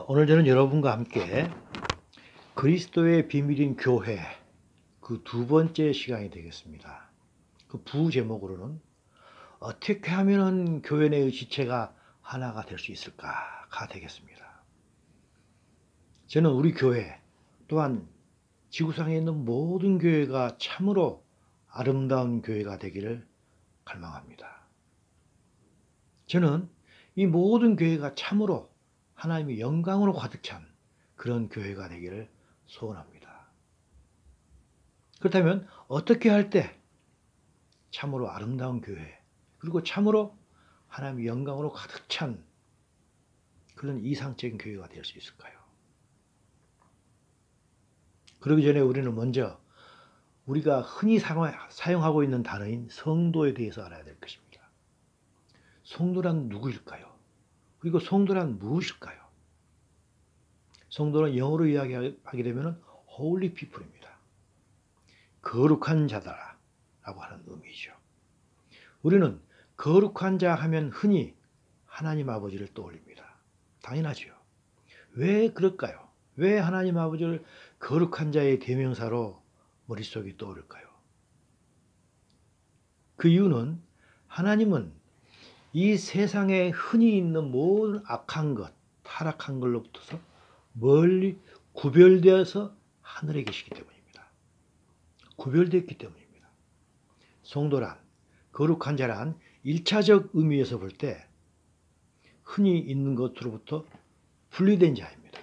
오늘 저는 여러분과 함께 그리스도의 비밀인 교회 그 두 번째 시간이 되겠습니다. 그 부제목으로는 어떻게 하면 교회 내의 지체가 하나가 될 수 있을까가 되겠습니다. 저는 우리 교회 또한 지구상에 있는 모든 교회가 참으로 아름다운 교회가 되기를 갈망합니다. 저는 이 모든 교회가 참으로 하나님의 영광으로 가득 찬 그런 교회가 되기를 소원합니다. 그렇다면 어떻게 할 때 참으로 아름다운 교회, 그리고 참으로 하나님의 영광으로 가득 찬 그런 이상적인 교회가 될 수 있을까요? 그러기 전에 우리는 먼저 우리가 흔히 사용하고 있는 단어인 성도에 대해서 알아야 될 것입니다. 성도란 누구일까요? 그리고 성도란 무엇일까요? 성도는 영어로 이야기하게 되면 holy people입니다. 거룩한 자다라고 하는 의미죠. 우리는 거룩한 자 하면 흔히 하나님 아버지를 떠올립니다. 당연하죠. 왜 그럴까요? 왜 하나님 아버지를 거룩한 자의 대명사로 머릿속에 떠오를까요? 그 이유는 하나님은 이 세상에 흔히 있는 모든 악한 것, 타락한 걸로부터 멀리 구별되어서 하늘에 계시기 때문입니다. 구별되었기 때문입니다. 성도란, 거룩한 자란 1차적 의미에서 볼 때 흔히 있는 것으로부터 분리된 자입니다.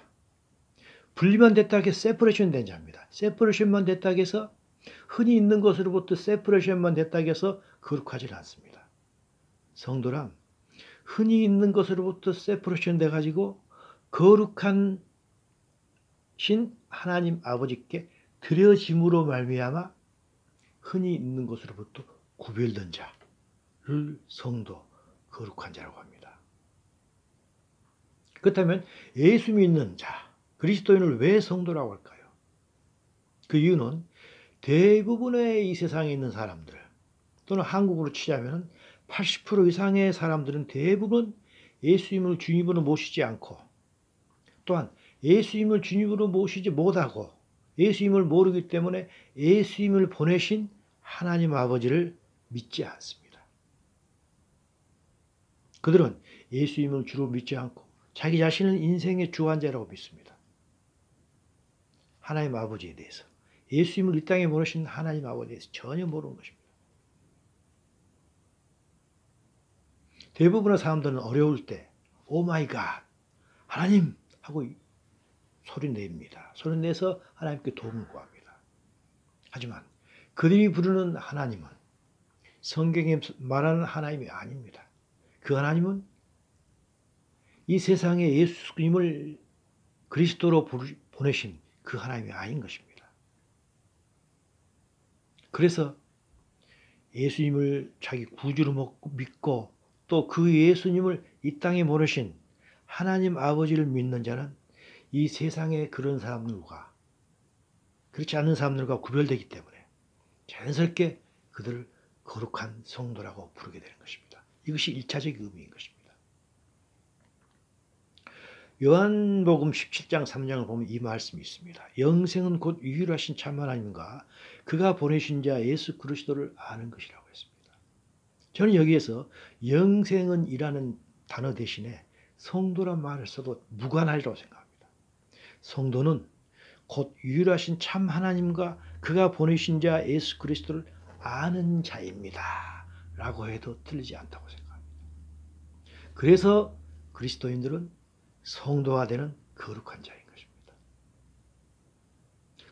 분리만 됐다 해서 세퍼레이션 된 자입니다. 세퍼레이션만 됐다 해서 흔히 있는 것으로부터 세퍼레이션만 됐다 해서 거룩하지 않습니다. 성도란 흔히 있는 것으로부터 세퍼레이션 돼가지고 거룩한 신 하나님 아버지께 드려짐으로 말미암아 흔히 있는 것으로부터 구별된 자를 성도, 거룩한 자라고 합니다. 그렇다면 예수 믿는 자, 그리스도인을 왜 성도라고 할까요? 그 이유는 대부분의 이 세상에 있는 사람들, 또는 한국으로 치자면 80% 이상의 사람들은 대부분 예수님을 주님으로 모시지 않고, 또한 예수님을 주님으로 모시지 못하고 예수님을 모르기 때문에 예수님을 보내신 하나님 아버지를 믿지 않습니다. 그들은 예수님을 주로 믿지 않고 자기 자신을 인생의 주관자라고 믿습니다. 하나님 아버지에 대해서, 예수님을 이 땅에 보내신 하나님 아버지에 대해서 전혀 모르는 것입니다. 대부분의 사람들은 어려울 때 오 마이 갓, 하나님 하고 소리 냅니다. 소리 내서 하나님께 도움을 구합니다. 하지만 그들이 부르는 하나님은 성경에 말하는 하나님이 아닙니다. 그 하나님은 이 세상에 예수님을 그리스도로 보내신 그 하나님이 아닌 것입니다. 그래서 예수님을 자기 구주로 믿고 또 그 예수님을 이 땅에 보내신 하나님 아버지를 믿는 자는 이 세상의 그런 사람들과 그렇지 않은 사람들과 구별되기 때문에 자연스럽게 그들을 거룩한 성도라고 부르게 되는 것입니다. 이것이 1차적 의미인 것입니다. 요한복음 17장 3장을 보면 이 말씀이 있습니다. 영생은 곧 유일하신 참 하나님과 그가 보내신 자 예수 그리스도를 아는 것이라고 했습니다. 저는 여기에서 영생은 이라는 단어 대신에 성도란 말을 써도 무관하리라고 생각합니다. 성도는 곧 유일하신 참 하나님과 그가 보내신 자 예수 그리스도를 아는 자입니다. 라고 해도 틀리지 않다고 생각합니다. 그래서 그리스도인들은 성도가 되는 거룩한 자인 것입니다.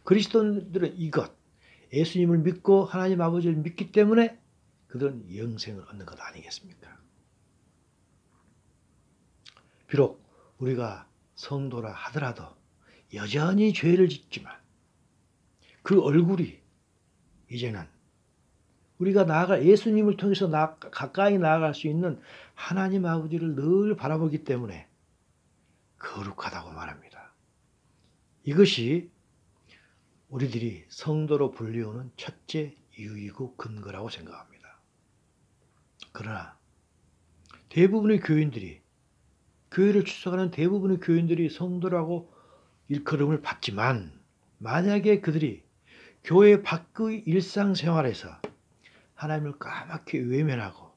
그리스도인들은 이것, 예수님을 믿고 하나님 아버지를 믿기 때문에 그들은 영생을 얻는 것 아니겠습니까? 비록 우리가 성도라 하더라도 여전히 죄를 짓지만 그 얼굴이 이제는 우리가 예수님을 통해서 가까이 나아갈 수 있는 하나님 아버지를 늘 바라보기 때문에 거룩하다고 말합니다. 이것이 우리들이 성도로 불리우는 첫째 이유이고 근거라고 생각합니다. 그러나 대부분의 교인들이 교회를 출석하는 대부분의 교인들이 성도라고 일컬음을 받지만 만약에 그들이 교회 밖의 일상생활에서 하나님을 까맣게 외면하고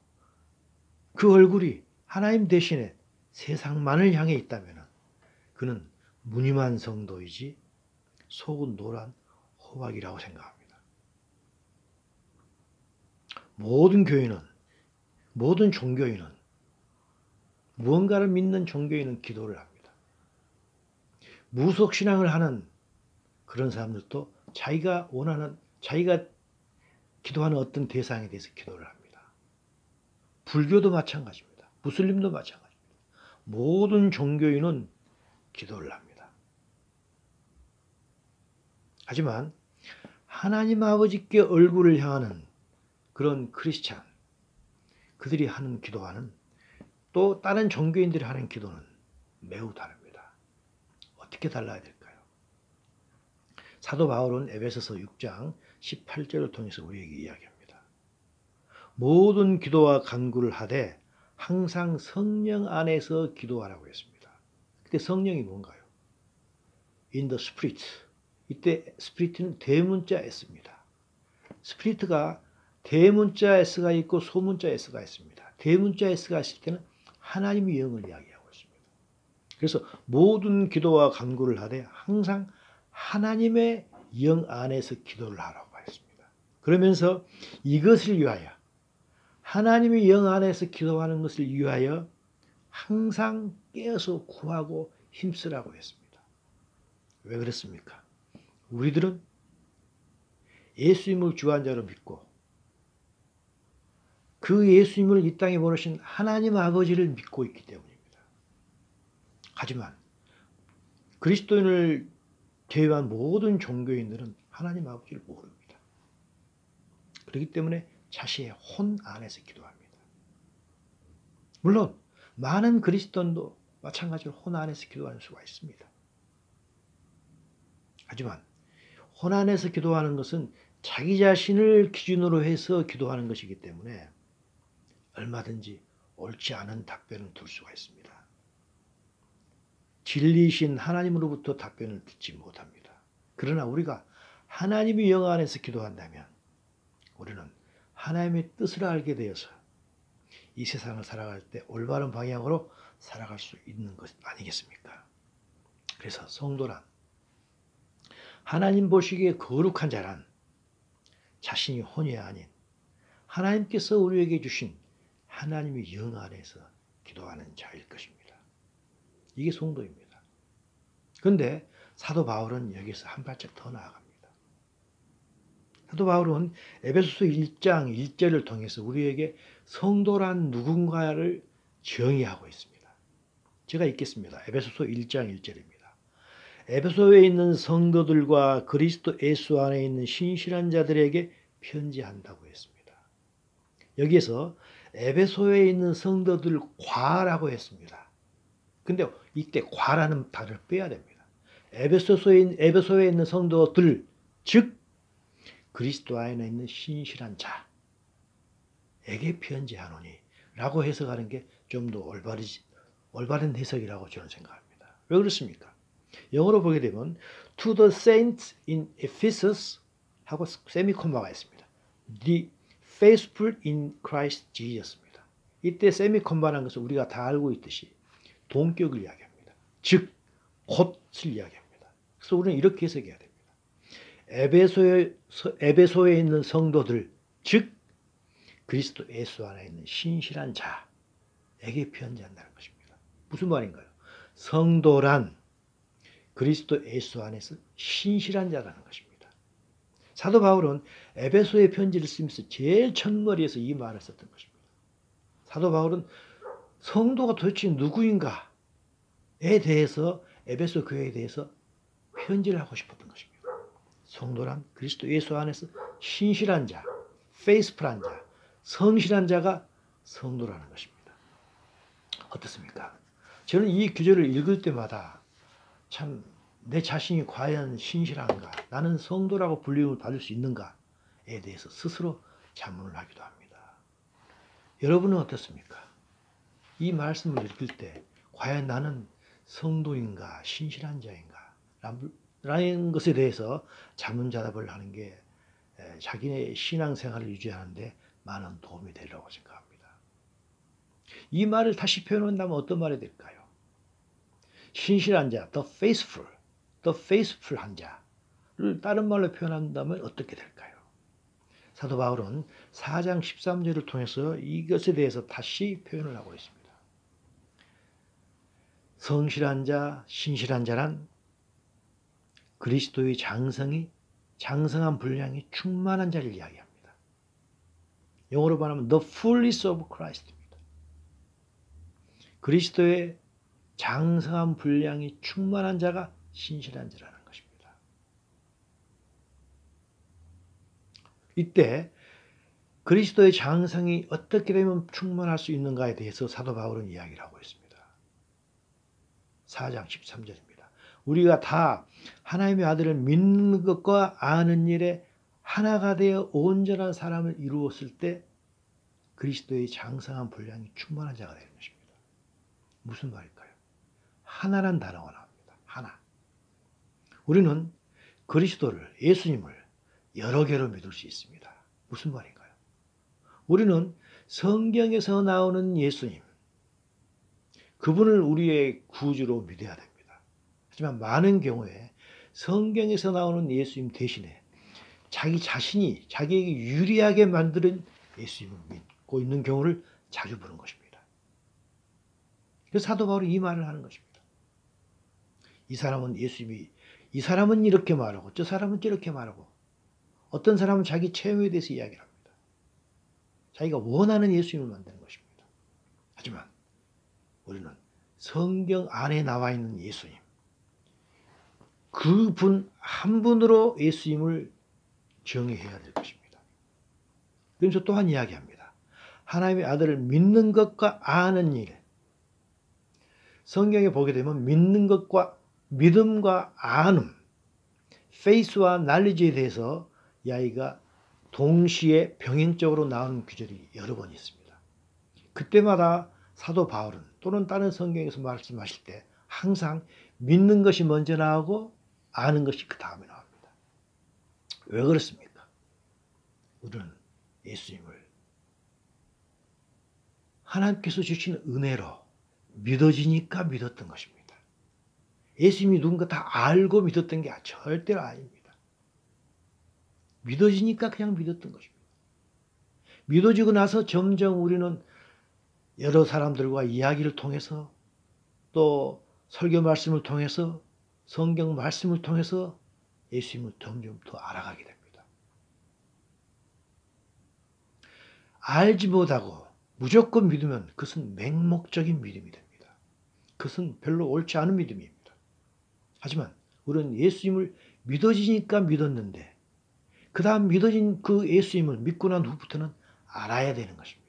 그 얼굴이 하나님 대신에 세상만을 향해 있다면 그는 무늬만 성도이지 속은 노란 호박이라고 생각합니다. 모든 교인은, 모든 종교인은, 무언가를 믿는 종교인은 기도를 합니다. 무속신앙을 하는 그런 사람들도 자기가 기도하는 어떤 대상에 대해서 기도를 합니다. 불교도 마찬가지입니다. 무슬림도 마찬가지입니다. 모든 종교인은 기도를 합니다. 하지만 하나님 아버지께 얼굴을 향하는 그런 크리스찬, 그들이 하는 기도와는 또 다른 종교인들이 하는 기도는 매우 다릅니다. 어떻게 달라야 될까요? 사도 바울은 에베소서 6장 18절을 통해서 우리에게 이야기합니다. 모든 기도와 간구를 하되 항상 성령 안에서 기도하라고 했습니다. 그때 성령이 뭔가요? In the Spirit. 이때 스피리트는 대문자 S입니다. 스피리트가 대문자 S가 있고 소문자 S가 있습니다. 대문자 S가 있을 때는 하나님의 영을 이야기하고 있습니다. 그래서 모든 기도와 간구를 하되 항상 하나님의 영 안에서 기도를 하라고 했습니다. 그러면서 이것을 위하여 하나님의 영 안에서 기도하는 것을 위하여 항상 깨어서 구하고 힘쓰라고 했습니다. 왜 그랬습니까? 우리들은 예수님을 주한 자로 믿고 그 예수님을 이 땅에 보내신 하나님 아버지를 믿고 있기 때문입니다. 하지만 그리스도인을 제외한 모든 종교인들은 하나님 아버지를 모릅니다. 그렇기 때문에 자신의 혼 안에서 기도합니다. 물론 많은 그리스도인도 마찬가지로 혼 안에서 기도하는 수가 있습니다. 하지만 혼 안에서 기도하는 것은 자기 자신을 기준으로 해서 기도하는 것이기 때문에 얼마든지 옳지 않은 답변을 들 수가 있습니다. 진리이신 하나님으로부터 답변을 듣지 못합니다. 그러나 우리가 하나님의 영 안에서 기도한다면 우리는 하나님의 뜻을 알게 되어서 이 세상을 살아갈 때 올바른 방향으로 살아갈 수 있는 것 아니겠습니까? 그래서 성도란 하나님 보시기에 거룩한 자란 자신이 혼이 아닌 하나님께서 우리에게 주신 하나님의 영 안에서 기도하는 자일 것입니다. 이게 성도입니다. 그런데 사도 바울은 여기서 한 발짝 더 나아갑니다. 사도 바울은 에베소서 1장 1절을 통해서 우리에게 성도란 누군가를 정의하고 있습니다. 제가 읽겠습니다. 에베소서 1장 1절입니다. 에베소에 있는 성도들과 그리스도 예수 안에 있는 신실한 자들에게 편지한다고 했습니다. 여기에서 에베소에 있는 성도들과라고 했습니다. 근데 이때 과라는 단어를 빼야 됩니다. 에베소에 있는 성도들, 즉 그리스도 안에 있는 신실한 자에게 편지하노니 라고 해석하는 게 좀 더 올바른 해석이라고 저는 생각합니다. 왜 그렇습니까? 영어로 보게 되면 To the saints in Ephesus 하고 세미콤마가 있습니다. The faithful in Christ Jesus입니다. 이때 세미콤마라는 것은 우리가 다 알고 있듯이 동격을 이야기합니다. 즉 곧을 이야기합니다. 그래서 우리는 이렇게 해석해야 됩니다. 에베소에 있는 성도들, 즉 그리스도 예수 안에 있는 신실한 자에게 편지한다는 것입니다. 무슨 말인가요? 성도란 그리스도 예수 안에서 신실한 자라는 것입니다. 사도 바울은 에베소의 편지를 쓰면서 제일 첫머리에서 이 말을 썼던 것입니다. 사도 바울은 성도가 도대체 누구인가에 대해서 에베소 교회에 대해서 편지를 하고 싶었던 것입니다. 성도란 그리스도 예수 안에서 신실한 자, 페이스풀한 자, 성실한 자가 성도라는 것입니다. 어떻습니까? 저는 이 구절을 읽을 때마다 참 내 자신이 과연 신실한가, 나는 성도라고 불림을 받을 수 있는가에 대해서 스스로 자문을 하기도 합니다. 여러분은 어떻습니까? 이 말씀을 읽을 때 과연 나는 성도인가 신실한 자인가 라는 것에 대해서 자문자답을 하는 게 자기의 신앙생활을 유지하는데 많은 도움이 되리라고 생각합니다. 이 말을 다시 표현한다면 어떤 말이 될까요? 신실한 자, the faithful한 자를 다른 말로 표현한다면 어떻게 될까요? 사도 바울은 4장 13절을 통해서 이것에 대해서 다시 표현을 하고 있습니다. 성실한 자, 신실한 자란 그리스도의 장성한 분량이 충만한 자를 이야기합니다. 영어로 말하면 the fullness of Christ입니다. 그리스도의 장성한 분량이 충만한 자가 신실한 자라는 것입니다. 이때 그리스도의 장성이 어떻게 되면 충만할 수 있는가에 대해서 사도 바울은 이야기를 하고 있습니다. 4장 13절입니다. 우리가 다 하나님의 아들을 믿는 것과 아는 일에 하나가 되어 온전한 사람을 이루었을 때 그리스도의 장성한 분량이 충만한 자가 되는 것입니다. 무슨 말일까요? 하나란 단어가 나옵니다. 하나. 우리는 그리스도를, 예수님을 여러 개로 믿을 수 있습니다. 무슨 말인가요? 우리는 성경에서 나오는 예수님, 그분을 우리의 구주로 믿어야 됩니다. 하지만 많은 경우에 성경에서 나오는 예수님 대신에 자기 자신이 자기에게 유리하게 만드는 예수님을 믿고 있는 경우를 자주 보는 것입니다. 그래서 사도 바울이 이 말을 하는 것입니다. 이 사람은 이렇게 말하고 저 사람은 저렇게 말하고 어떤 사람은 자기 체험에 대해서 이야기를 합니다. 자기가 원하는 예수님을 만드는 것입니다. 하지만 우리는 성경 안에 나와 있는 예수님, 그분 한 분으로 예수님을 정의해야 될 것입니다. 그래서 또한 이야기합니다. 하나님의 아들을 믿는 것과 아는 일. 성경에 보게 되면 믿음과 아는, faith와 knowledge에 대해서 이야기가 동시에 병행적으로 나오는 구절이 여러 번 있습니다. 그때마다 사도 바울은 또는 다른 성경에서 말씀하실 때 항상 믿는 것이 먼저 나오고 아는 것이 그 다음에 나옵니다. 왜 그렇습니까? 우리는 예수님을 하나님께서 주신 은혜로 믿어지니까 믿었던 것입니다. 예수님이 누군가 다 알고 믿었던 게 절대로 아닙니다. 믿어지니까 그냥 믿었던 것입니다. 믿어지고 나서 점점 우리는 여러 사람들과 이야기를 통해서 또 설교 말씀을 통해서 성경 말씀을 통해서 예수님을 점점 더 알아가게 됩니다. 알지 못하고 무조건 믿으면 그것은 맹목적인 믿음이 됩니다. 그것은 별로 옳지 않은 믿음입니다. 하지만 우리는 예수님을 믿어지니까 믿었는데 그 다음 믿어진 그 예수님을 믿고 난 후부터는 알아야 되는 것입니다.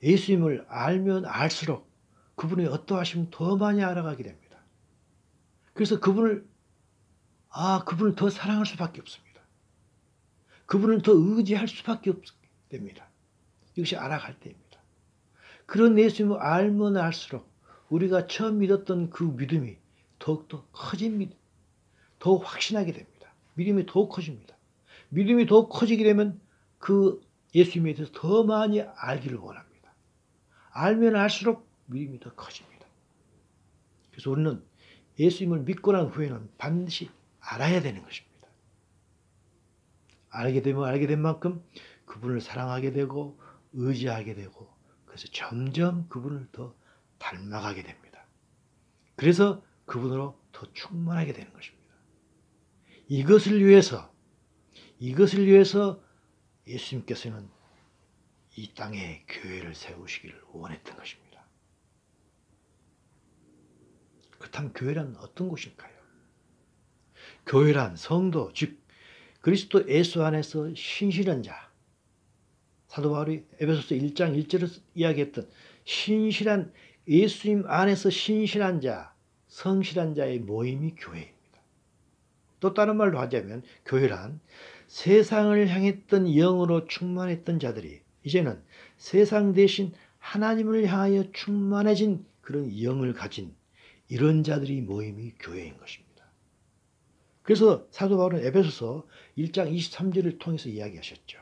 예수님을 알면 알수록 그분의 어떠하심을 더 많이 알아가게 됩니다. 그래서 그분을 더 사랑할 수밖에 없습니다. 그분을 더 의지할 수밖에 됩니다. 이것이 알아갈 때입니다. 그런 예수님을 알면 알수록 우리가 처음 믿었던 그 믿음이 더욱더 커진 믿음, 더 확신하게 됩니다. 믿음이 더 커집니다. 믿음이 더 커지게 되면 그 예수님에 대해서 더 많이 알기를 원합니다. 알면 알수록 믿음이 더 커집니다. 그래서 우리는 예수님을 믿고 난 후에는 반드시 알아야 되는 것입니다. 알게 되면 알게 된 만큼 그분을 사랑하게 되고 의지하게 되고 그래서 점점 그분을 더 닮아가게 됩니다. 그래서 그분으로 더 충만하게 되는 것입니다. 이것을 위해서 예수님께서는 이 땅에 교회를 세우시기를 원했던 것입니다. 그렇다면 교회란 어떤 곳일까요? 교회란 성도, 즉 그리스도 예수 안에서 신실한 자, 사도 바울이 에베소서 1장 1절에서 이야기했던 신실한 예수님 안에서 신실한 자, 성실한 자의 모임이 교회입니다. 또 다른 말로 하자면 교회란 세상을 향했던 영으로 충만했던 자들이 이제는 세상 대신 하나님을 향하여 충만해진 그런 영을 가진 이런 자들이 모임이 교회인 것입니다. 그래서 사도 바울은 에베소서 1장 23절을 통해서 이야기하셨죠.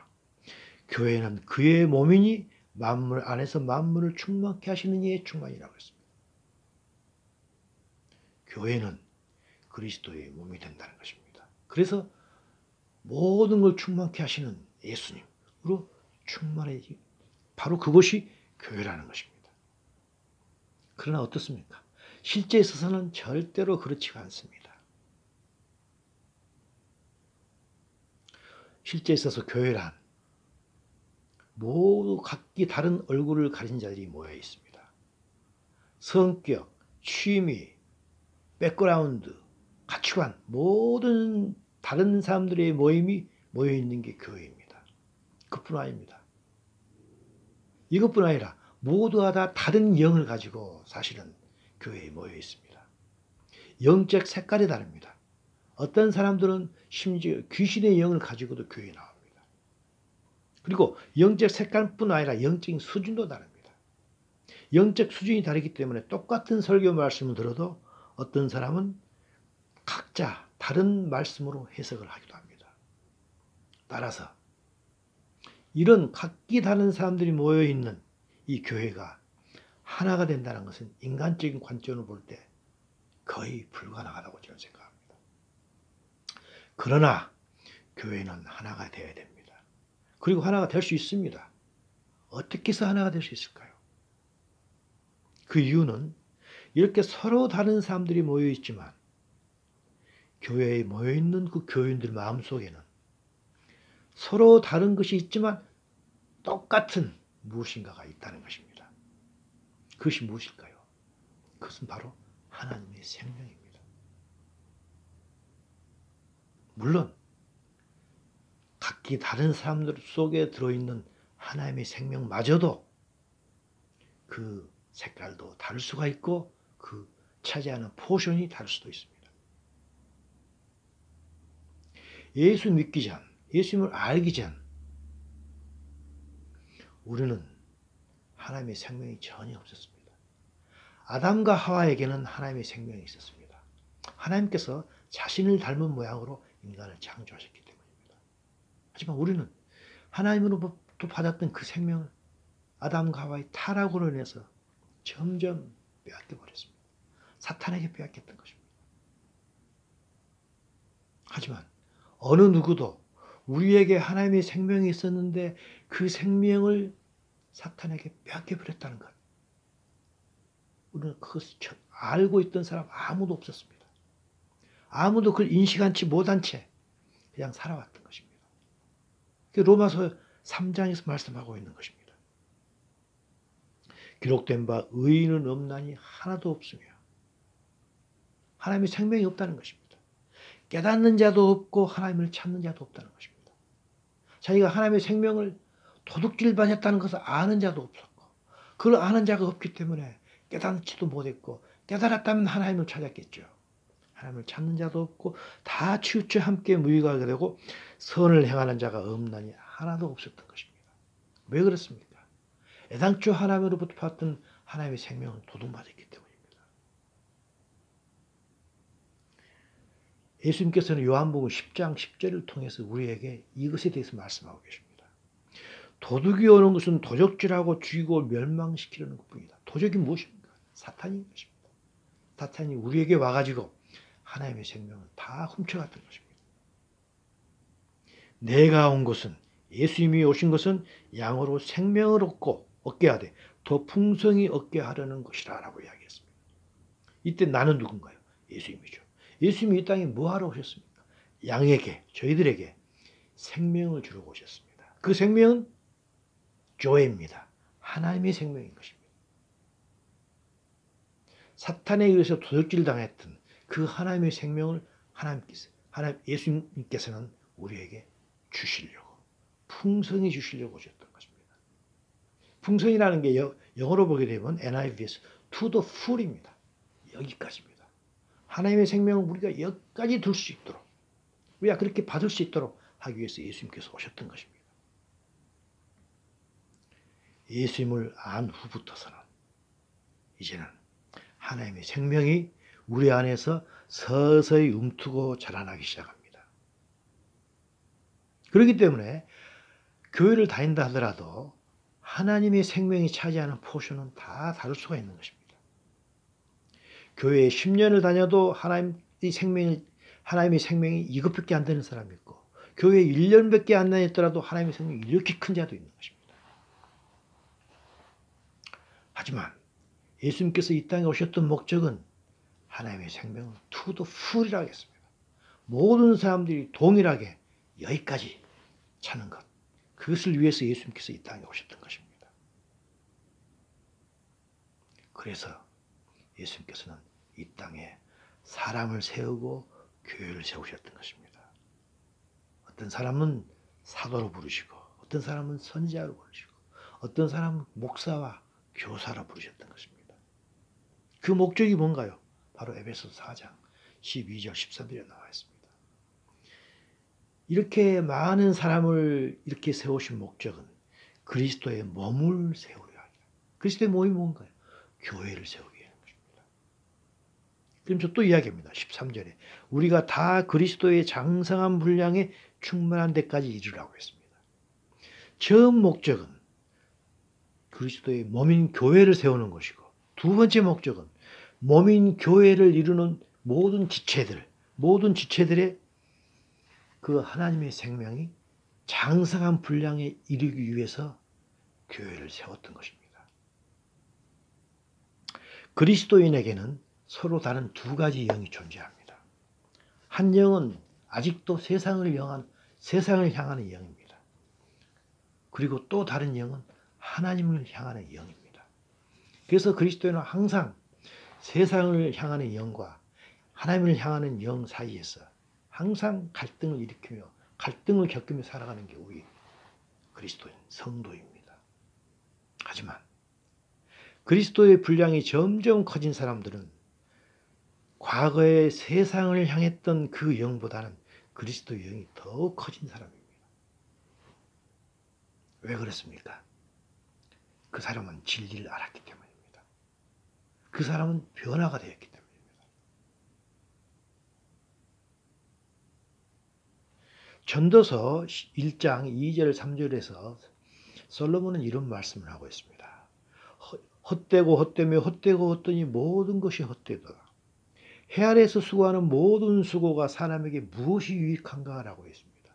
교회는 그의 몸이니 만물 안에서 만물을 충만케 하시는 이의 충만이라고 했습니다. 교회는 그리스도의 몸이 된다는 것입니다. 그래서 모든 걸 충만케 하시는 예수님으로 충만해지 바로 그것이 교회라는 것입니다. 그러나 어떻습니까? 실제에 있어서는 절대로 그렇지가 않습니다. 실제에 있어서 교회란 모두 각기 다른 얼굴을 가진 자들이 모여 있습니다. 성격, 취미, 백그라운드, 가치관 모든 다른 사람들의 모임이 모여 있는 게 교회입니다. 그뿐 아닙니다. 이것뿐 아니라 모두가 다 다른 영을 가지고 사실은 교회에 모여 있습니다. 영적 색깔이 다릅니다. 어떤 사람들은 심지어 귀신의 영을 가지고도 교회에 나옵니다. 그리고 영적 색깔뿐 아니라 영적인 수준도 다릅니다. 영적 수준이 다르기 때문에 똑같은 설교 말씀을 들어도 어떤 사람은 각자 다른 말씀으로 해석을 하기도 합니다. 따라서 이런 각기 다른 사람들이 모여있는 이 교회가 하나가 된다는 것은 인간적인 관점으로 볼 때 거의 불가능하다고 저는 생각합니다. 그러나 교회는 하나가 되어야 됩니다. 그리고 하나가 될 수 있습니다. 어떻게 해서 하나가 될 수 있을까요? 그 이유는 이렇게 서로 다른 사람들이 모여있지만 교회에 모여있는 그 교인들 마음속에는 서로 다른 것이 있지만 똑같은 무엇인가가 있다는 것입니다. 그것이 무엇일까요? 그것은 바로 하나님의 생명입니다. 물론 각기 다른 사람들 속에 들어있는 하나님의 생명마저도 그 색깔도 다를 수가 있고 그 차지하는 포션이 다를 수도 있습니다. 예수 믿기 전, 예수님을 알기 전 우리는 하나님의 생명이 전혀 없었습니다. 아담과 하와에게는 하나님의 생명이 있었습니다. 하나님께서 자신을 닮은 모양으로 인간을 창조하셨기 때문입니다. 하지만 우리는 하나님으로부터 받았던 그 생명을 아담과 하와의 타락으로 인해서 점점 빼앗겨버렸습니다. 사탄에게 빼앗겼던 것입니다. 하지만 어느 누구도 우리에게 하나님의 생명이 있었는데 그 생명을 사탄에게 빼앗겨버렸다는 것. 우리는 그것을 알고 있던 사람 아무도 없었습니다. 아무도 그걸 인식하지 못한 채 그냥 살아왔던 것입니다. 로마서 3장에서 말씀하고 있는 것입니다. 기록된 바 의인은 없나니 하나도 없으며 하나님의 생명이 없다는 것입니다. 깨닫는 자도 없고 하나님을 찾는 자도 없다는 것입니다. 자기가 하나님의 생명을 도둑질만 했다는 것을 아는 자도 없었고 그걸 아는 자가 없기 때문에 깨닫지도 못했고 깨달았다면 하나님을 찾았겠죠. 하나님을 찾는 자도 없고 다 치우쳐 함께 무익하게 되고 선을 행하는 자가 없나니 하나도 없었던 것입니다. 왜 그렇습니까? 애당초 하나님으로부터 받던 하나님의 생명은 도둑맞았기 때문입니다. 예수님께서는 요한복음 10장 10절을 통해서 우리에게 이것에 대해서 말씀하고 계십니다. 도둑이 오는 것은 도적질하고 죽이고 멸망시키려는 것뿐이다. 도적이 무엇입니까? 사탄인 것입니다. 사탄이 우리에게 와가지고 하나님의 생명을 다 훔쳐갔던 것입니다. 내가 온 것은 예수님이 오신 것은 양으로 생명을 얻게 하되 더 풍성히 얻게 하려는 것이라 라고 이야기했습니다. 이때 나는 누군가요? 예수님이죠. 예수님이 이 땅에 뭐하러 오셨습니까? 양에게, 저희들에게 생명을 주려고 오셨습니다. 그 생명은 조회입니다. 하나님의 생명인 것입니다. 사탄에 의해서 도둑질 당했던 그 하나님의 생명을 예수님께서는 우리에게 주시려고, 풍성히 주시려고 오셨던 것입니다. 풍성이라는 게 영어로 보게 되면 NIV에서 to the full입니다. 여기까지입니다. 하나님의 생명을 우리가 여기까지 들 수 있도록, 우리가 그렇게 받을 수 있도록 하기 위해서 예수님께서 오셨던 것입니다. 예수님을 안 후부터서는 이제는 하나님의 생명이 우리 안에서 서서히 움트고 자라나기 시작합니다. 그렇기 때문에 교회를 다닌다 하더라도 하나님의 생명이 차지하는 포션은 다 다를 수가 있는 것입니다. 교회에 10년을 다녀도 하나님의 생명이 이것밖에 안 되는 사람이 있고, 교회에 1년밖에 안 다녔더라도 하나님의 생명이 이렇게 큰 자도 있는 것입니다. 하지만 예수님께서 이 땅에 오셨던 목적은 하나님의 생명을 to the full이라고 했습니다. 모든 사람들이 동일하게 여기까지 차는 것. 그것을 위해서 예수님께서 이 땅에 오셨던 것입니다. 그래서 예수님께서는 이 땅에 사람을 세우고 교회를 세우셨던 것입니다. 어떤 사람은 사도로 부르시고, 어떤 사람은 선지자로 부르시고, 어떤 사람은 목사와 교사로 부르셨던 것입니다. 그 목적이 뭔가요? 바로 에베소서 4장 12절 13절에 나와 있습니다. 이렇게 많은 사람을 이렇게 세우신 목적은 그리스도의 몸을 세우려 하다. 그리스도의 몸이 뭔가요? 교회를 세우기 위한 것입니다. 그럼 저 또 이야기합니다. 13절에 우리가 다 그리스도의 장성한 분량에 충만한 데까지 이르라고 했습니다. 처음 목적은 그리스도의 몸인 교회를 세우는 것이고, 두 번째 목적은 몸인 교회를 이루는 모든 지체들의 그 하나님의 생명이 장성한 분량에 이르기 위해서 교회를 세웠던 것입니다. 그리스도인에게는 서로 다른 두 가지 영이 존재합니다. 한 영은 아직도 세상을 향하는 영입니다. 그리고 또 다른 영은 하나님을 향하는 영입니다. 그래서 그리스도인은 항상 세상을 향하는 영과 하나님을 향하는 영 사이에서 항상 갈등을 일으키며 갈등을 겪으며 살아가는 게 우리 그리스도인 성도입니다. 하지만 그리스도의 분량이 점점 커진 사람들은 과거의 세상을 향했던 그 영보다는 그리스도의 영이 더 커진 사람입니다. 왜 그렇습니까? 그 사람은 진리를 알았기 때문입니다. 그 사람은 변화가 되었기 때문입니다. 전도서 1장 2절 3절에서 솔로몬은 이런 말씀을 하고 있습니다. 헛되고 헛되며 헛되고 헛되니 모든 것이 헛되도다. 해 아래에서 수고하는 모든 수고가 사람에게 무엇이 유익한가 라고 했습니다.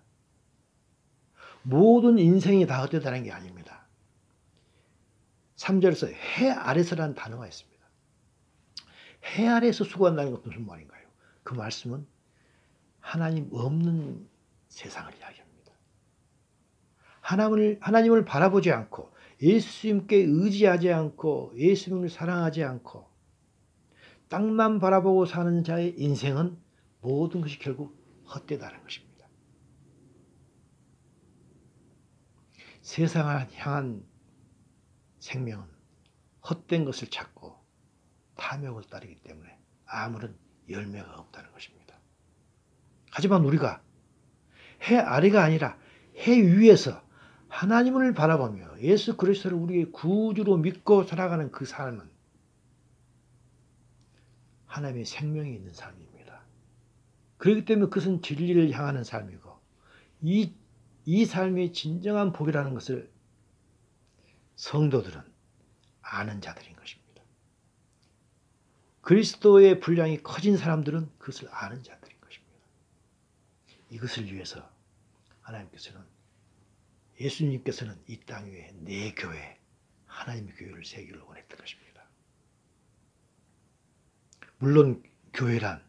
모든 인생이 다 헛되다는 게 아닙니다. 3절에서 해 아래서라는 단어가 있습니다. 해 아래에서 수고한다는 것은 무슨 말인가요? 그 말씀은 하나님 없는 세상을 이야기합니다. 하나님을 바라보지 않고 예수님께 의지하지 않고 예수님을 사랑하지 않고 땅만 바라보고 사는 자의 인생은 모든 것이 결국 헛되다는 것입니다. 세상을 향한 생명은 헛된 것을 찾고 탐욕을 따르기 때문에 아무런 열매가 없다는 것입니다. 하지만 우리가 해 아래가 아니라 해 위에서 하나님을 바라보며 예수 그리스도를 우리의 구주로 믿고 살아가는 그 삶은 하나님의 생명이 있는 삶입니다. 그렇기 때문에 그것은 진리를 향하는 삶이고 이 삶이 진정한 복이라는 것을 성도들은 아는 자들인 것입니다. 그리스도의 분량이 커진 사람들은 그것을 아는 자들인 것입니다. 이것을 위해서 예수님께서는 이 땅 위에 내 교회, 하나님의 교회를 세기를 원했던 것입니다. 물론 교회란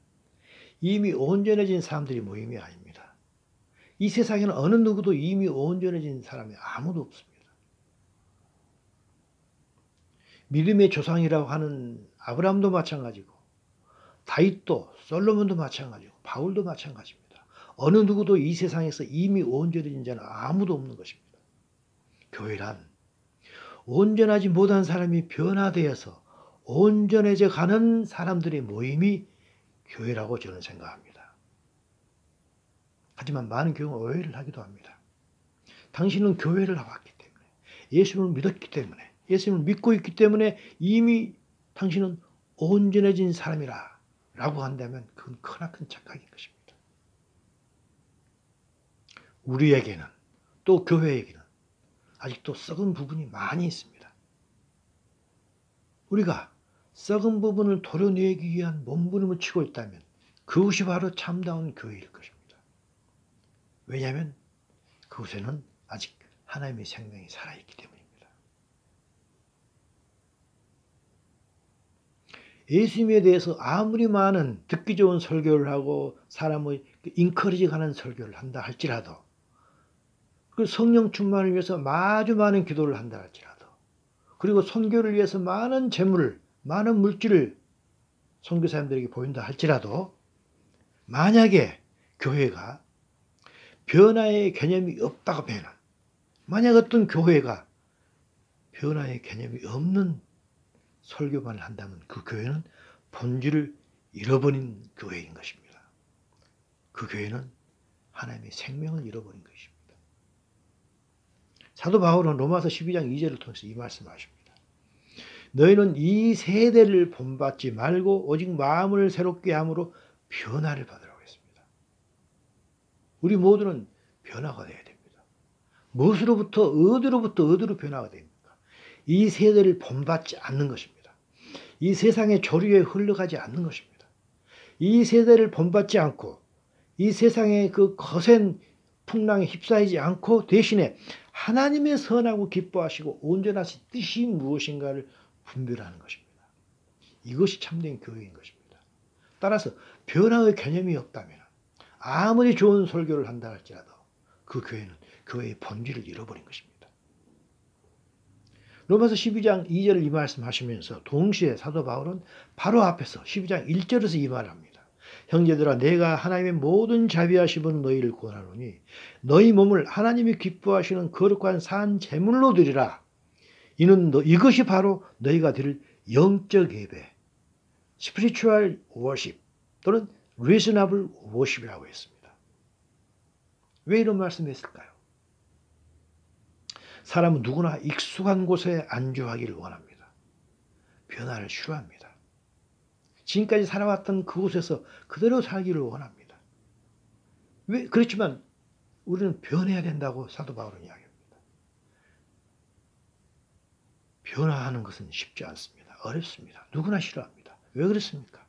이미 온전해진 사람들이 모임이 아닙니다. 이 세상에는 어느 누구도 이미 온전해진 사람이 아무도 없습니다. 믿음의 조상이라고 하는 아브라함도 마찬가지고 다윗도 솔로몬도 마찬가지고 바울도 마찬가지입니다. 어느 누구도 이 세상에서 이미 온전해진 자는 아무도 없는 것입니다. 교회란 온전하지 못한 사람이 변화되어서 온전해져 가는 사람들의 모임이 교회라고 저는 생각합니다. 하지만 많은 경우 오해를 하기도 합니다. 당신은 교회를 나왔기 때문에 예수님을 믿었기 때문에, 예수님을 믿고 있기 때문에 이미 당신은 온전해진 사람이라 라고 한다면 그건 크나큰 착각인 것입니다. 우리에게는, 또 교회에게는 아직도 썩은 부분이 많이 있습니다. 우리가 썩은 부분을 도려내기 위한 몸부림을 치고 있다면 그것이 바로 참다운 교회일 것입니다. 왜냐하면 그곳에는 아직 하나님의 생명이 살아있기 때문입니다. 예수님에 대해서 아무리 많은 듣기 좋은 설교를 하고 사람의 인커리지하는 설교를 한다 할지라도, 그 성령 충만을 위해서 아주 많은 기도를 한다 할지라도, 그리고 선교를 위해서 많은 재물을, 많은 물질을 선교사님들에게 보인다 할지라도, 만약에 교회가 변화의 개념이 없다고 배는, 만약 어떤 교회가 변화의 개념이 없는 설교만 한다면 그 교회는 본질을 잃어버린 교회인 것입니다. 그 교회는 하나님의 생명을 잃어버린 것입니다. 사도 바울은 로마서 12장 2절을 통해서 이 말씀을 하십니다. 너희는 이 세대를 본받지 말고 오직 마음을 새롭게 함으로 변화를 받으라고 했습니다. 우리 모두는 변화가 되어야 됩니다. 무엇으로부터 어디로 변화가 됩니까? 이 세대를 본받지 않는 것입니다. 이 세상의 조류에 흘러가지 않는 것입니다. 이 세대를 본받지 않고 이 세상의 그 거센 풍랑에 휩싸이지 않고 대신에 하나님의 선하고 기뻐하시고 온전하신 뜻이 무엇인가를 분별하는 것입니다. 이것이 참된 교회인 것입니다. 따라서 변화의 개념이 없다면 아무리 좋은 설교를 한다 할지라도 그 교회는 교회의 본질을 잃어버린 것입니다. 로마서 12장 2절을 이 말씀하시면서 동시에 사도 바울은 바로 앞에서 12장 1절에서 이 말을 합니다. 형제들아, 내가 하나님의 모든 자비하심은 너희를 권하노니 너희 몸을 하나님이 기뻐하시는 거룩한 산 제물로 드리라. 이것이 바로 너희가 드릴 영적 예배, spiritual worship 또는 reasonable worship이라고 했습니다. 왜 이런 말씀을 했을까요? 사람은 누구나 익숙한 곳에 안주하기를 원합니다. 변화를 싫어합니다. 지금까지 살아왔던 그곳에서 그대로 살기를 원합니다. 그렇지만 우리는 변해야 된다고 사도 바울은 이야기합니다. 변화하는 것은 쉽지 않습니다. 어렵습니다. 누구나 싫어합니다. 왜 그렇습니까?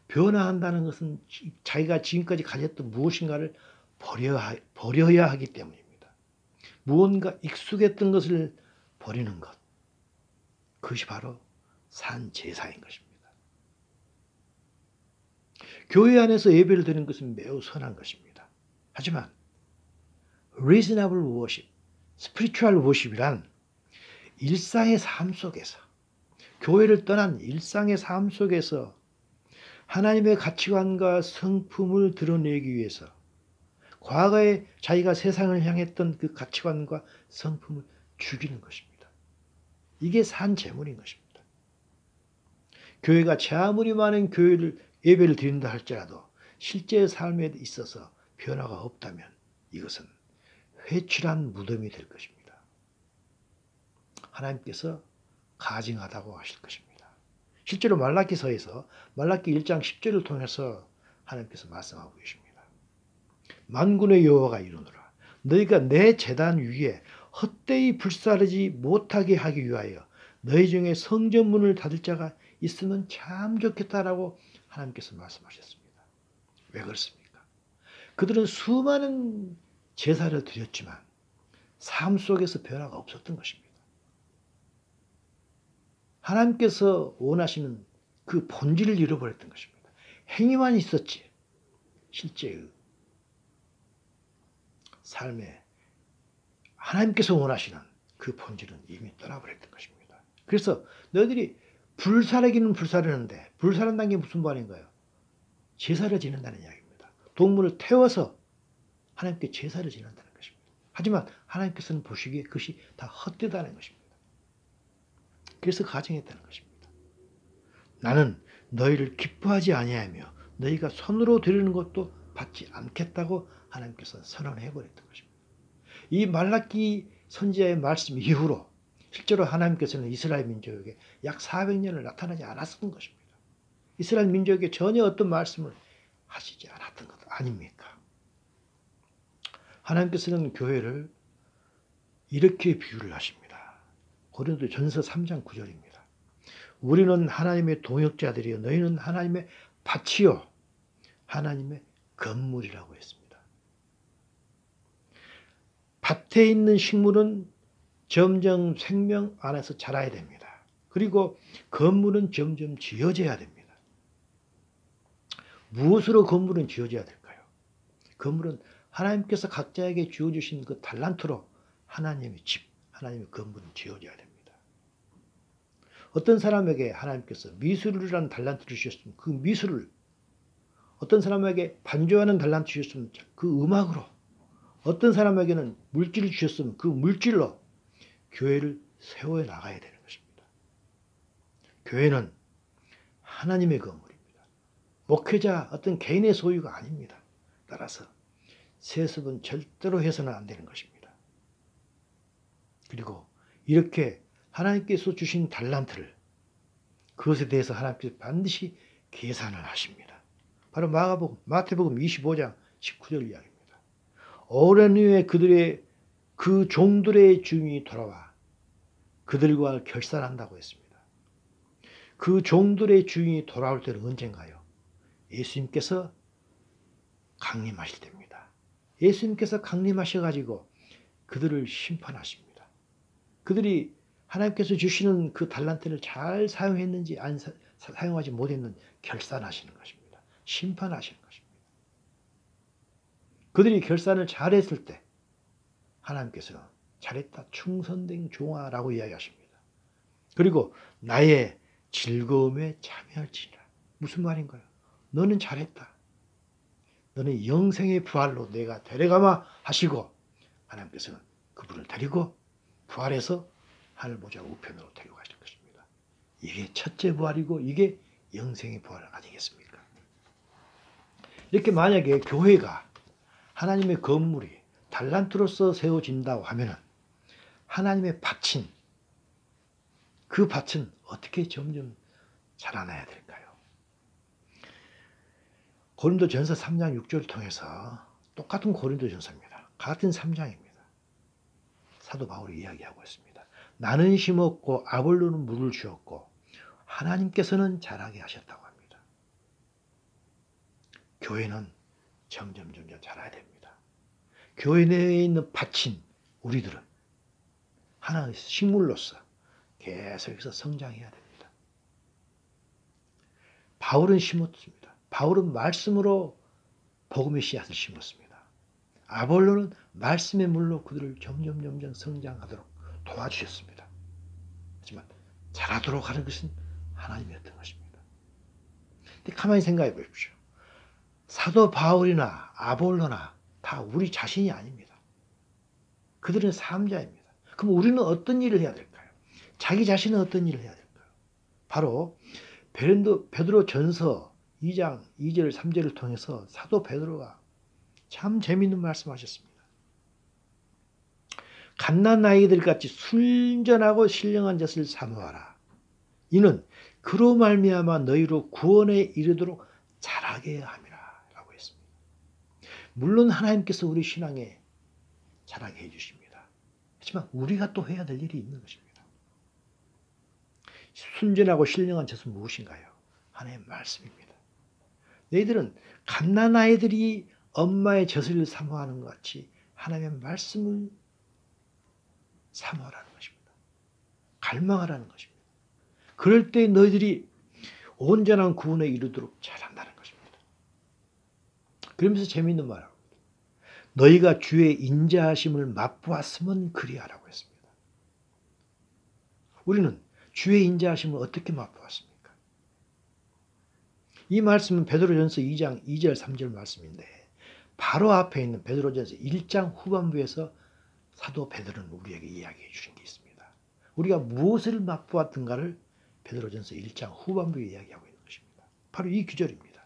변화한다는 것은 자기가 지금까지 가졌던 무엇인가를 버려야 하기 때문입니다. 무언가 익숙했던 것을 버리는 것, 그것이 바로 산 제사인 것입니다. 교회 안에서 예배를 드리는 것은 매우 선한 것입니다. 하지만 reasonable worship, spiritual worship이란 일상의 삶 속에서, 교회를 떠난 일상의 삶 속에서 하나님의 가치관과 성품을 드러내기 위해서 과거에 자기가 세상을 향했던 그 가치관과 성품을 죽이는 것입니다. 이게 산 제물인 것입니다. 교회가 아무리 많은 예배를 드린다 할지라도 실제 삶에 있어서 변화가 없다면 이것은 회칠한 무덤이 될 것입니다. 하나님께서 가증하다고 하실 것입니다. 실제로 말라기서에서 말라기 1장 10절을 통해서 하나님께서 말씀하고 계십니다. 만군의 여호와가 이르노라. 너희가 내 제단 위에 헛되이 불사르지 못하게 하기 위하여 너희 중에 성전문을 닫을 자가 있으면 참 좋겠다라고 하나님께서 말씀하셨습니다. 왜 그렇습니까? 그들은 수많은 제사를 드렸지만 삶 속에서 변화가 없었던 것입니다. 하나님께서 원하시는 그 본질을 잃어버렸던 것입니다. 행위만 있었지 실제의 삶에 하나님께서 원하시는 그 본질은 이미 떠나버렸던 것입니다. 그래서 너희들이 불사르기는 불사르는데, 불사른다는 게 무슨 말인가요? 제사를 지낸다는 이야기입니다. 동물을 태워서 하나님께 제사를 지낸다는 것입니다. 하지만 하나님께서는 보시기에 그것이 다 헛되다는 것입니다. 그래서 가정했다는 것입니다. 나는 너희를 기뻐하지 아니하며 너희가 손으로 드리는 것도 받지 않겠다고 하나님께서 선언해 버렸던 것입니다. 이 말라기 선지자의 말씀 이후로 실제로 하나님께서는 이스라엘 민족에게 약 400년을 나타나지 않았던 것입니다. 이스라엘 민족에게 전혀 어떤 말씀을 하시지 않았던 것 아닙니까? 하나님께서는 교회를 이렇게 비유를 하십니다. 고린도전서 3장 9절입니다. 우리는 하나님의 동역자들이요 너희는 하나님의 밭이요 하나님의 건물이라고 했습니다. 밭에 있는 식물은 점점 생명 안에서 자라야 됩니다. 그리고 건물은 점점 지어져야 됩니다. 무엇으로 건물은 지어져야 될까요? 건물은 하나님께서 각자에게 주어주신 그 달란트로 하나님의 집, 하나님의 건물은 지어져야 됩니다. 어떤 사람에게 하나님께서 미술이라는 달란트를 주셨으면 그 미술을, 어떤 사람에게 반주하는 달란트 주셨으면 그 음악으로, 어떤 사람에게는 물질을 주셨으면 그 물질로 교회를 세워 나가야 되는 것입니다. 교회는 하나님의 건물입니다. 목회자 어떤 개인의 소유가 아닙니다. 따라서 세습은 절대로 해서는 안 되는 것입니다. 그리고 이렇게 하나님께서 주신 달란트를 그것에 대해서 하나님께서 반드시 계산을 하십니다. 바로 마태복음 25장 19절 이야기입니다. 오랜 후에 그들의 그 종들의 주인이 돌아와 그들과 결산한다고 했습니다. 그 종들의 주인이 돌아올 때는 언젠가요? 예수님께서 강림하실 때입니다. 예수님께서 강림하셔가지고 그들을 심판하십니다. 그들이 하나님께서 주시는 그 달란트를 잘 사용했는지 안 사용하지 못했는지 결산하시는 것입니다. 심판하시는 것입니다. 그들이 결산을 잘했을 때 하나님께서는 잘했다 충성된 종아라고 이야기하십니다. 그리고 나의 즐거움에 참여할지니라. 무슨 말인가요? 너는 잘했다. 너는 영생의 부활로 내가 데려가마 하시고 하나님께서는 그분을 데리고 부활해서 하늘 보좌 우편으로 데려가실 것입니다. 이게 첫째 부활이고 이게 영생의 부활 아니겠습니까? 이렇게 만약에 교회가 하나님의 건물이 달란트로서 세워진다고 하면 하나님의 밭인 그 밭은 어떻게 점점 자라나야 될까요? 고린도전서 3장 6절을 통해서 똑같은 고린도전서입니다. 같은 3장입니다. 사도 바울이 이야기하고 있습니다. 나는 심었고 아볼로는 물을 주었고 하나님께서는 자라게 하셨다고 합니다. 교회는 점점 자라야 됩니다. 교회 내에 있는 밭인 우리들은 하나의 식물로서 계속해서 성장해야 됩니다. 바울은 심었습니다. 바울은 말씀으로 복음의 씨앗을 심었습니다. 아볼로는 말씀의 물로 그들을 점점 성장하도록 도와주셨습니다. 하지만 자라도록 하는 것은 하나님이었던 것입니다. 근데 가만히 생각해 보십시오. 사도 바울이나 아볼로나 다 우리 자신이 아닙니다. 그들은 사람자입니다. 그럼 우리는 어떤 일을 해야 될까요? 자기 자신은 어떤 일을 해야 될까요? 바로 베드로 전서 2장 2절 3절을 통해서 사도 베드로가 참 재미있는 말씀하셨습니다. 갓난아이들 같이 순전하고 신령한 젖을 사모하라. 이는 그로 말미암아 너희로 구원에 이르도록 자라게 함이라 라고 했습니다. 물론 하나님께서 우리 신앙에 자라게 해주십니다. 하지만 우리가 또 해야 될 일이 있는 것입니다. 순전하고 신령한 젖은 무엇인가요? 하나님의 말씀입니다. 너희들은 갓난아이들이 엄마의 젖을 사모하는 것 같이 하나님의 말씀을 사모하라는 것입니다. 갈망하라는 것입니다. 그럴 때 너희들이 온전한 구원에 이르도록 자란다는 것입니다. 그러면서 재미있는 말을 합니다. 너희가 주의 인자하심을 맛보았으면 그리하라고 했습니다. 우리는 주의 인자하심을 어떻게 맛보았습니까? 이 말씀은 베드로전서 2장 2절 3절 말씀인데 바로 앞에 있는 베드로전서 1장 후반부에서 사도 베드로는 우리에게 이야기해 주신 게 있습니다. 우리가 무엇을 맛보았던가를 베드로전서 1장 후반부에 이야기하고 있는 것입니다. 바로 이 구절입니다.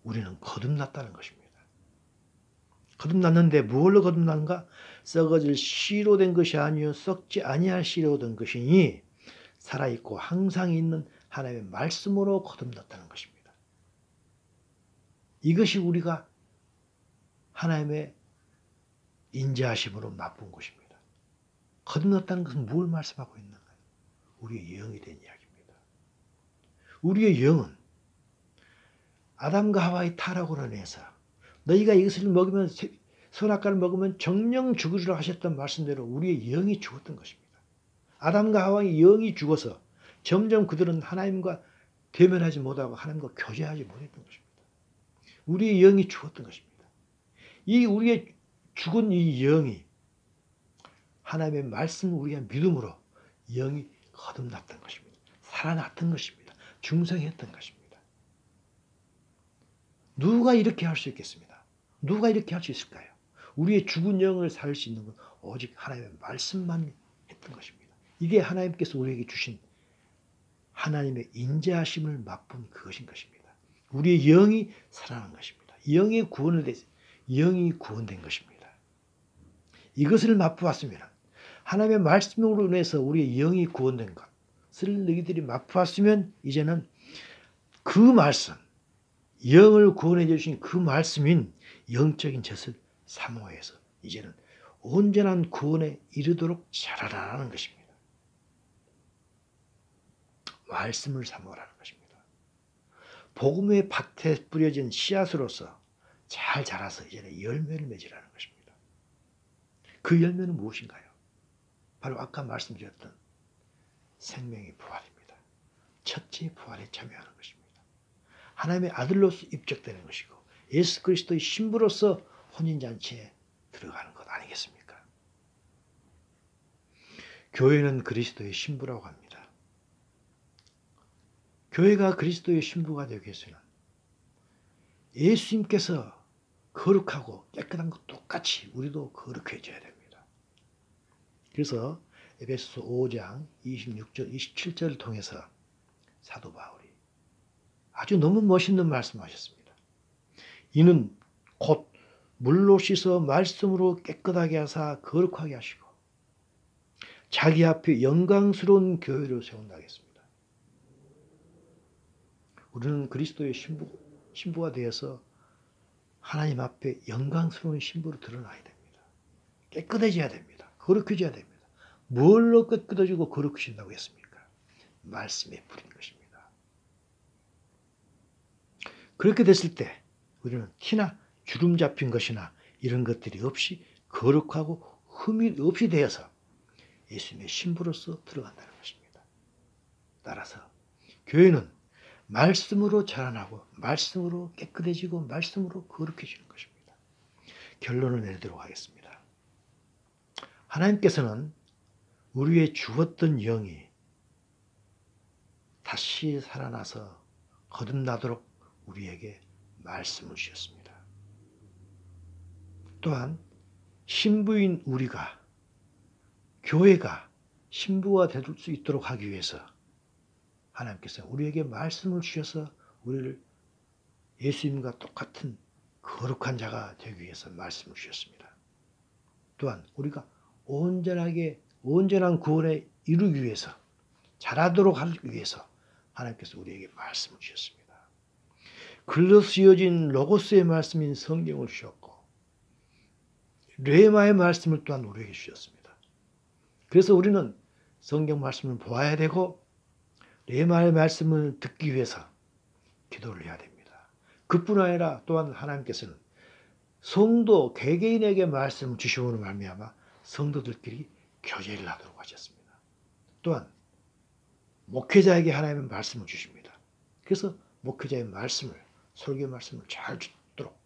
우리는 거듭났다는 것입니다. 거듭났는데 무엇로 거듭났는가? 썩어질 씨로 된 것이 아니요 썩지 아니할 씨로 된 것이니 살아있고 항상 있는 하나님의 말씀으로 거듭났다는 것입니다. 이것이 우리가 하나님의 인자하심으로 맛본 것입니다. 거듭났다는 것은 뭘 말씀하고 있는가요? 우리의 영이 된 이야기입니다. 우리의 영은 아담과 하와의 타락으로 인해서 너희가 이것을 먹으면 선악과를 먹으면 정령 죽으리라 하셨던 말씀대로 우리의 영이 죽었던 것입니다. 아담과 하와의 영이 죽어서 점점 그들은 하나님과 대면하지 못하고 하나님과 교제하지 못했던 것입니다. 우리의 영이 죽었던 것입니다. 이 우리의 죽은 이 영이 하나님의 말씀을 우리가 믿음으로 영이 거듭났던 것입니다. 살아났던 것입니다. 중생했던 것입니다. 누가 이렇게 할 수 있겠습니다? 누가 이렇게 할 수 있을까요? 우리의 죽은 영을 살릴 수 있는 건 오직 하나님의 말씀만 했던 것입니다. 이게 하나님께서 우리에게 주신 하나님의 인자하심을 맛본 그것인 것입니다. 우리의 영이 살아난 것입니다. 영이 구원된 것입니다. 이것을 맛보았으면 하나님의 말씀으로 인해서 우리의 영이 구원된 것을 너희들이 맛보았으면 이제는 그 말씀, 영을 구원해 주신 그 말씀인 영적인 젖을 사모해서 이제는 온전한 구원에 이르도록 자라라는 것입니다. 말씀을 사모하라는 것입니다. 복음의 밭에 뿌려진 씨앗으로서 잘 자라서 이제는 열매를 맺으라는 것입니다. 그 열매는 무엇인가요? 바로 아까 말씀드렸던 생명의 부활입니다. 첫째 부활에 참여하는 것입니다. 하나님의 아들로서 입적되는 것이고 예수 그리스도의 신부로서 혼인잔치에 들어가는 것 아니겠습니까? 교회는 그리스도의 신부라고 합니다. 교회가 그리스도의 신부가 되기 위해서는 예수님께서 거룩하고 깨끗한 것 똑같이 우리도 거룩해져야 됩니다. 그래서 에베소서 5장 26절, 27절을 통해서 사도 바울이 아주 너무 멋있는 말씀하셨습니다. 이는 곧 물로 씻어 말씀으로 깨끗하게 하사 거룩하게 하시고 자기 앞에 영광스러운 교회를 세운다 했습니다. 우리는 그리스도의 신부가 되어서 하나님 앞에 영광스러운 신부로 드러나야 됩니다. 깨끗해져야 됩니다. 거룩해져야 됩니다. 뭘로 깨끗해지고 거룩해진다고 했습니까? 말씀에 뿌린 것입니다. 그렇게 됐을 때 우리는 티나 주름 잡힌 것이나 이런 것들이 없이 거룩하고 흠이 없이 되어서 예수님의 신부로서 들어간다는 것입니다. 따라서 교회는 말씀으로 자라나고 말씀으로 깨끗해지고 말씀으로 거룩해지는 것입니다. 결론을 내리도록 하겠습니다. 하나님께서는 우리의 죽었던 영이 다시 살아나서 거듭나도록 우리에게 말씀을 주셨습니다. 또한 신부인 우리가 교회가 신부가 될 수 있도록 하기 위해서 하나님께서 우리에게 말씀을 주셔서 우리를 예수님과 똑같은 거룩한 자가 되기 위해서 말씀을 주셨습니다. 또한 우리가 온전한 구원에 이루기 위해서 자라도록 하기 위해서 하나님께서 우리에게 말씀을 주셨습니다. 글로 쓰여진 로고스의 말씀인 성경을 주셨고 레마의 말씀을 또한 우리에게 주셨습니다. 그래서 우리는 성경 말씀을 보아야 되고 레마의 말씀을 듣기 위해서 기도를 해야 됩니다. 그뿐 아니라 또한 하나님께서는 성도 개개인에게 말씀을 주시므로 말미암아 성도들끼리 교제를 하도록 하셨습니다. 또한 목회자에게 하나님의 말씀을 주십니다. 그래서 목회자의 말씀을 설교 말씀을 잘 듣도록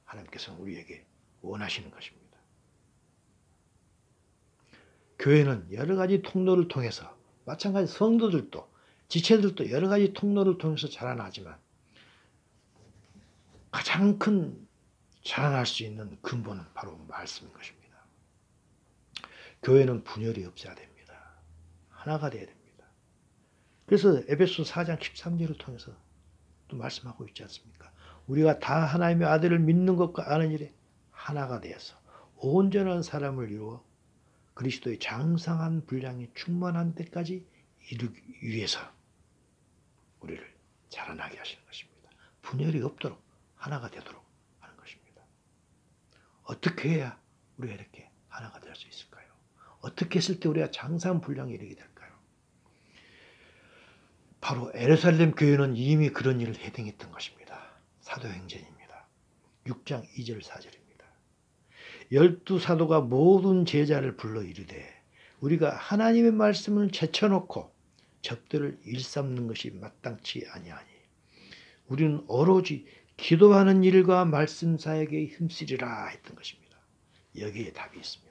하나님께서는 우리에게 원하시는 것입니다. 교회는 여러 가지 통로를 통해서 마찬가지 성도들도 지체들도 여러 가지 통로를 통해서 자라나지만 가장 큰 자라날 수 있는 근본은 바로 말씀인 것입니다. 교회는 분열이 없어야 됩니다. 하나가 되어야 됩니다. 그래서 에베소 4장 13절을 통해서 또 말씀하고 있지 않습니까? 우리가 다 하나님의 아들을 믿는 것과 아는 일에 하나가 되어서 온전한 사람을 이루어 그리스도의 장성한 분량이 충만한 때까지 이루기 위해서 우리를 자라나게 하시는 것입니다. 분열이 없도록 하나가 되도록 하는 것입니다. 어떻게 해야 우리가 이렇게 하나가 될 수 있을까요? 어떻게 했을 때 우리가 장성한 분량에 이르게 될까요? 바로 예루살렘 교회는 이미 그런 일을 해당했던 것입니다. 사도행전입니다. 6장 2절 4절입니다. 12사도가 모든 제자를 불러 이르되 우리가 하나님의 말씀을 제쳐놓고 접대를 일삼는 것이 마땅치 아니하니 우리는 오로지 기도하는 일과 말씀 사역에 힘쓰리라 했던 것입니다. 여기에 답이 있습니다.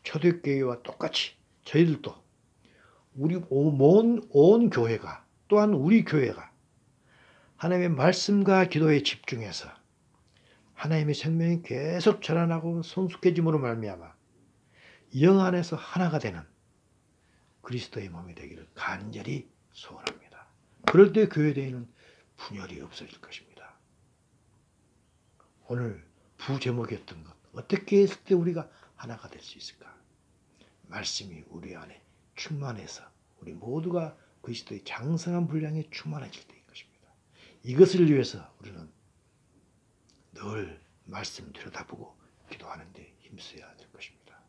초대교회와 똑같이 저희들도 우리 온 교회가 또한 우리 교회가 하나님의 말씀과 기도에 집중해서 하나님의 생명이 계속 자라나고 성숙해짐으로 말미암아 영 안에서 하나가 되는 그리스도의 몸이 되기를 간절히 소원합니다. 그럴 때 교회대에는 분열이 없어질 것입니다. 오늘 부제목이었던 것, 어떻게 했을 때 우리가 하나가 될 수 있을까? 말씀이 우리 안에 충만해서 우리 모두가 그리스도의 장성한 분량에 충만해질 때인 것입니다. 이것을 위해서 우리는 늘 말씀 들여다보고 기도하는 데 힘써야 될 것입니다.